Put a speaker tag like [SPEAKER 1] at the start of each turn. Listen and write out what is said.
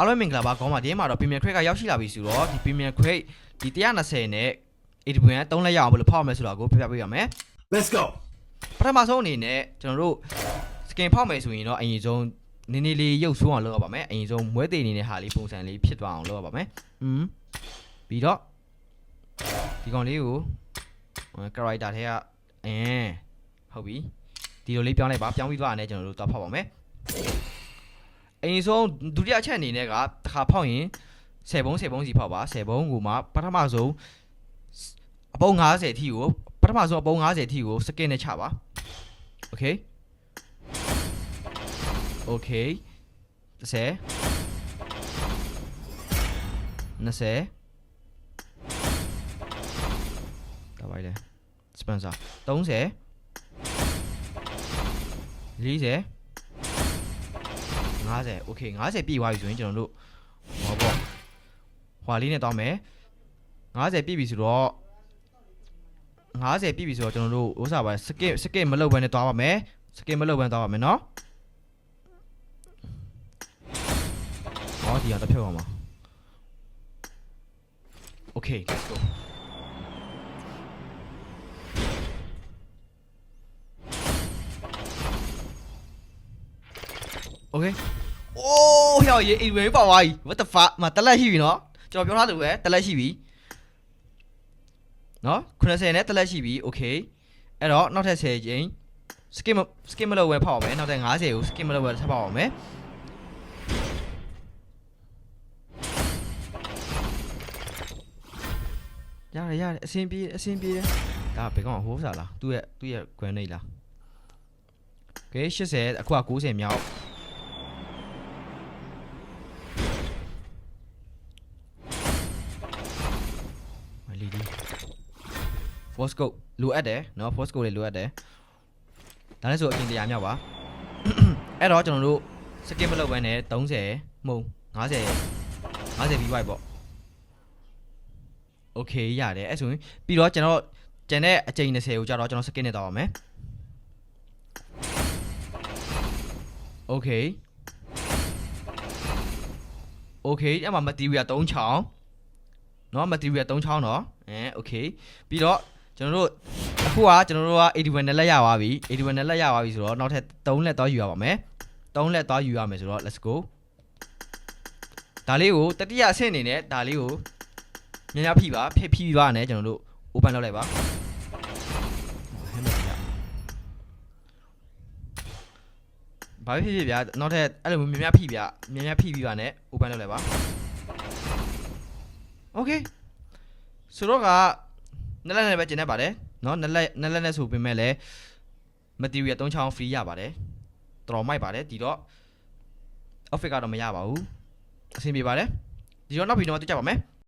[SPEAKER 1] အားလုံးမင်္ဂလာပါခေါင်းပါဒီမှာတော့ Premium Crate ကရောက်ရှိလာပြီဆိုတော့ဒီ Premium Crate ဒီ120နဲ့ 80 3လက်ရအောင်ဘယ်လိုဖောက်မလဲဆိုတော့ကိုပြပြပေးရမယ်
[SPEAKER 2] Let's go
[SPEAKER 1] ပထမဆုံးအနေနဲ့ကျွန်တော်တို့ skin ဖောက်မယ်ဆိုရင်တော့အရင်ဆုံးနည်းနည်းလေးရုပ်ဆိုးအောင်လုပ်ရပါမယ်အရင်ဆုံးမွဲသေးနေတဲ့ဟာလေးပုံစံလေးဖြစ်သွားအောင်လုပ်ရပါမယ်ပြီးတော့ဒီကောင်လေးကို character ထဲကဟုတ်ပြီဒီလိုလေးပြောင်းလိုက်ပါပြောင်းပြီးသွားတယ်ကျွန်တော်တို့သွားဖောက်ပါမယ်အရင်ဆုံးဒုတိယအချက်အနေနဲ့ကတစ်ခါဖောက်ရင်10ပုံစီဖောက်ပါ10ပုံကိုမှပထမဆုံးအပုံ50အထိကိုပထမဆုံးအပုံ50အထိကို skin နဲ့ချပါ okay 10 20ဒါပါလေ sponsor 30 40 50 okay 50ပြည့်သွားပြီဆိုရင်ကျွန်တော်တို့ဟောပေါ့ဟွာလေးနဲ့တောင်းမယ်50ပြည့်ပြီဆိုတော့50ပြည့်ပြီဆိုတော့ကျွန်တော်တို့ဥစားပါ skip မလုပ်ဘဲနဲ့သွားပါမယ် skip မလုပ်ဘဲသွားပါမယ်နော်ဟောဒီအောင်တစ်ဖြုတ်အောင်ပါ okay let's go okay โอ้ဟောရေအိမ်ဝင်ပေါက်သွားပြီ what the fuck မတက်လက်ရှိပြီနော်ကျွန်တော်ပြောထားတယ်ပဲတက်လက်ရှိပြီနော်90နဲ့တက်လက်ရှိပြီ okay အဲ့တော့နောက်ထပ်10ချိန် skip မလုပ်ဝဲဖောက်အောင်မယ်နောက်ထပ်50ကို skip မလုပ်ဝဲထပ်ဖောက်အောင်မယ်ရတယ်အဆင်ပြေတယ်ဒါဘယ်ကောင်ဟိုးစားလားသူ့ရဲ့ grenade လား okay 80အခုက90မြောက်force code လိုအပ်တယ်เนาะ force code လေးလိုအပ်တယ်ဒါနဲ့ဆိုအချင်းတရားမြောက်ပါအဲ့တော့ကျွန်တော်တို့ skip မလုပ်ဘဲနဲ့30မုံ50ပြီးသွားပြီပေါ့ okay ရတယ်အဲ့ဆိုရင်ပြီးတော့ကျွန်တော်ကျန်တဲ့အချိန်20ကိုကြာတော့ကျွန်တော် skip နဲ့တောင်းပါမယ် okay အဲ့မှာ material 3ချောင်းเนาะ material 3ချောင်းเนาะokay ပြီးတော့ကျွန်တော်တို့အခုကကျွန်တော်တို့က81နဲ့လက်ရပါပြီ81နဲ့လက်ရပါပြီဆိုတော့နောက်ထပ်3လက်သွားယူရပါမယ်3လက်သွားယူရမယ်ဆိုတော့ let's go ဒါလေးကိုတတိယအဆင့်အနေနဲ့ဒါလေးကိုများဖိပါဖိပြီးသွားတယ်ကျွန်တော်တို့ open လုပ်လိုက်ပါဘာဖြစ်ဗျာနောက်ထပ်အဲ့လိုများဖိဗျာများဖိပြီးပါနဲ့ open လုပ်လိုက်ပါ okay ဆိုတော့ကနှစ်လက်နဲ့ပဲကျင်နေပါတယ်เนาะနှစ်လက်နဲ့ဆိုပေမဲ့လည်း material 3ချောင်း free ရပါတယ်တော်တော်မိုက်ပါတယ်ဒီတော့ outfit ကတော့မရပါဘူးအဆင်ပြေပါတယ်ဒီတော့နောက်ဗီဒီယိုမှာတွေ့ကြပါမယ်